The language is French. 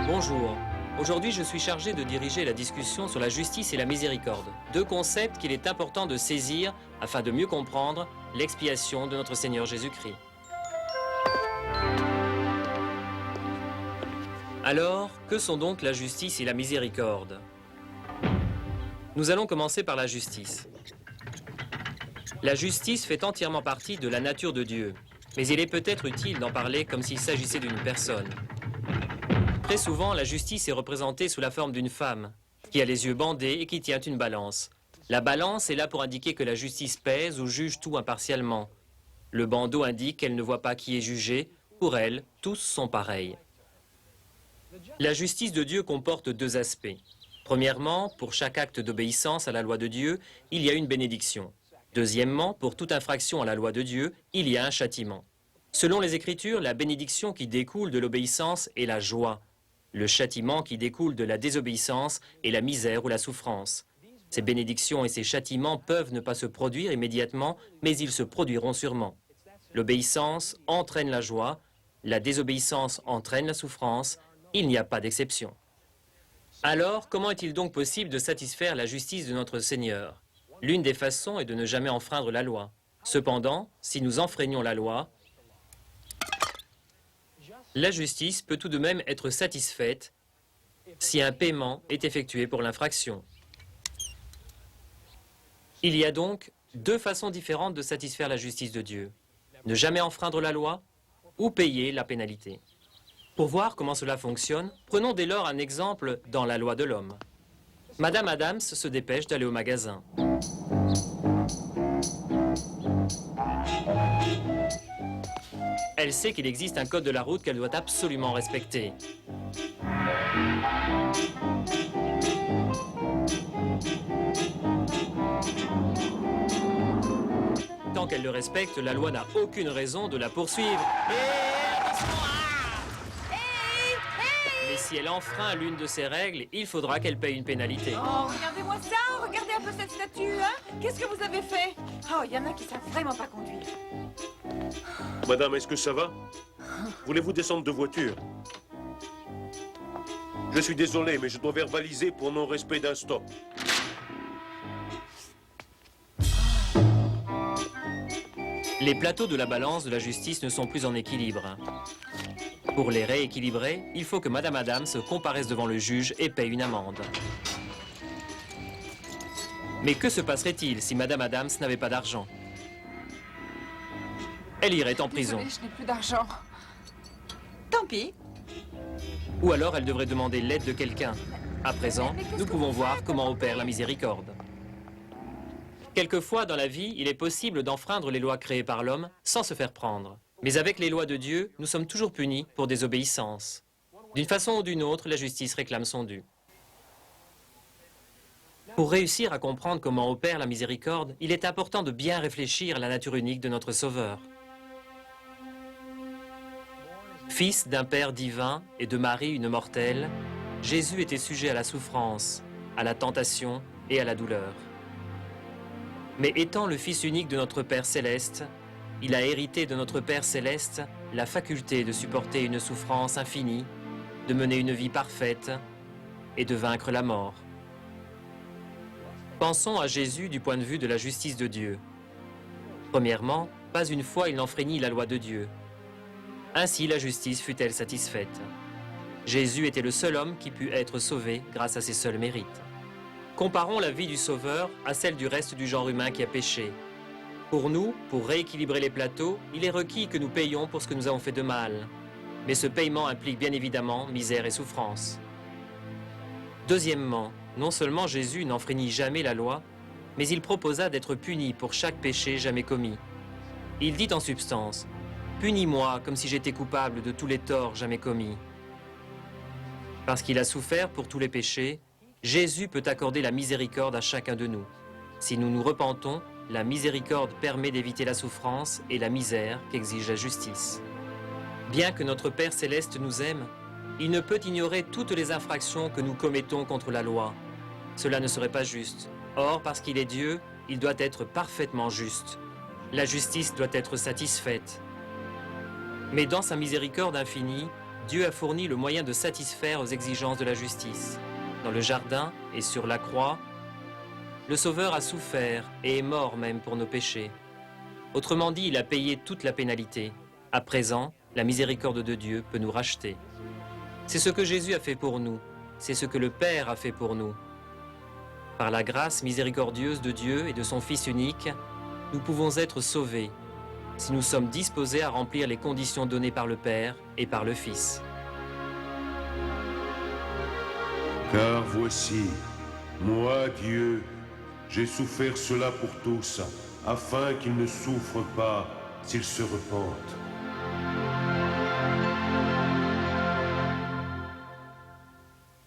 Bonjour. Aujourd'hui, je suis chargé de diriger la discussion sur la justice et la miséricorde, deux concepts qu'il est important de saisir afin de mieux comprendre l'expiation de notre Seigneur Jésus-Christ. Alors, que sont donc la justice et la miséricorde? Nous allons commencer par la justice. La justice fait entièrement partie de la nature de Dieu, mais il est peut-être utile d'en parler comme s'il s'agissait d'une personne. Très souvent, la justice est représentée sous la forme d'une femme, qui a les yeux bandés et qui tient une balance. La balance est là pour indiquer que la justice pèse ou juge tout impartialement. Le bandeau indique qu'elle ne voit pas qui est jugé. Pour elle, tous sont pareils. La justice de Dieu comporte deux aspects. Premièrement, pour chaque acte d'obéissance à la loi de Dieu, il y a une bénédiction. Deuxièmement, pour toute infraction à la loi de Dieu, il y a un châtiment. Selon les Écritures, la bénédiction qui découle de l'obéissance est la joie. Le châtiment qui découle de la désobéissance est la misère ou la souffrance. Ces bénédictions et ces châtiments peuvent ne pas se produire immédiatement, mais ils se produiront sûrement. L'obéissance entraîne la joie, la désobéissance entraîne la souffrance, il n'y a pas d'exception. Alors, comment est-il donc possible de satisfaire la justice de notre Seigneur? L'une des façons est de ne jamais enfreindre la loi. Cependant, si nous enfreignons la loi, la justice peut tout de même être satisfaite si un paiement est effectué pour l'infraction. Il y a donc deux façons différentes de satisfaire la justice de Dieu. Ne jamais enfreindre la loi ou payer la pénalité. Pour voir comment cela fonctionne, prenons dès lors un exemple dans la loi de l'homme. Madame Adams se dépêche d'aller au magasin. Elle sait qu'il existe un code de la route qu'elle doit absolument respecter. Tant qu'elle le respecte, la loi n'a aucune raison de la poursuivre. Mais si elle enfreint l'une de ces règles, il faudra qu'elle paye une pénalité. Oh, regardez-moi ça! Regardez un peu cette statue, hein? Qu'est-ce que vous avez fait? Oh, il y en a qui savent vraiment pas conduire. Madame, est-ce que ça va? Voulez-vous descendre de voiture? Je suis désolé, mais je dois verbaliser pour non-respect d'un stop. Les plateaux de la balance de la justice ne sont plus en équilibre. Pour les rééquilibrer, il faut que Madame Adams comparaisse devant le juge et paye une amende. Mais que se passerait-il si Madame Adams n'avait pas d'argent? Elle irait en prison. Désolée, je n'ai plus d'argent. Tant pis. Ou alors elle devrait demander l'aide de quelqu'un. À présent, nous pouvons voir comment opère la miséricorde. Quelquefois, dans la vie, il est possible d'enfreindre les lois créées par l'homme sans se faire prendre. Mais avec les lois de Dieu, nous sommes toujours punis pour désobéissance. D'une façon ou d'une autre, la justice réclame son dû. Pour réussir à comprendre comment opère la miséricorde, il est important de bien réfléchir à la nature unique de notre Sauveur. Fils d'un Père divin et de Marie une mortelle, Jésus était sujet à la souffrance, à la tentation et à la douleur. Mais étant le Fils unique de notre Père céleste, il a hérité de notre Père céleste la faculté de supporter une souffrance infinie, de mener une vie parfaite et de vaincre la mort. Pensons à Jésus du point de vue de la justice de Dieu. Premièrement, pas une fois il n'enfreignit la loi de Dieu. Ainsi la justice fut-elle satisfaite. Jésus était le seul homme qui put être sauvé grâce à ses seuls mérites. Comparons la vie du Sauveur à celle du reste du genre humain qui a péché. Pour nous, pour rééquilibrer les plateaux, il est requis que nous payions pour ce que nous avons fait de mal. Mais ce paiement implique bien évidemment misère et souffrance. Deuxièmement, non seulement Jésus n'enfreignit jamais la loi, mais il proposa d'être puni pour chaque péché jamais commis. Il dit en substance, « Punis-moi comme si j'étais coupable de tous les torts jamais commis. » Parce qu'il a souffert pour tous les péchés, Jésus peut accorder la miséricorde à chacun de nous. Si nous nous repentons, la miséricorde permet d'éviter la souffrance et la misère qu'exige la justice. Bien que notre Père céleste nous aime, Il ne peut ignorer toutes les infractions que nous commettons contre la loi. Cela ne serait pas juste. Or, parce qu'il est Dieu, il doit être parfaitement juste. La justice doit être satisfaite. Mais dans sa miséricorde infinie, Dieu a fourni le moyen de satisfaire aux exigences de la justice. Dans le jardin et sur la croix, le Sauveur a souffert et est mort même pour nos péchés. Autrement dit, il a payé toute la pénalité. À présent, la miséricorde de Dieu peut nous racheter. C'est ce que Jésus a fait pour nous. C'est ce que le Père a fait pour nous. Par la grâce miséricordieuse de Dieu et de son Fils unique, nous pouvons être sauvés si nous sommes disposés à remplir les conditions données par le Père et par le Fils. Car voici, moi, Dieu, j'ai souffert cela pour tous, afin qu'ils ne souffrent pas s'ils se repentent.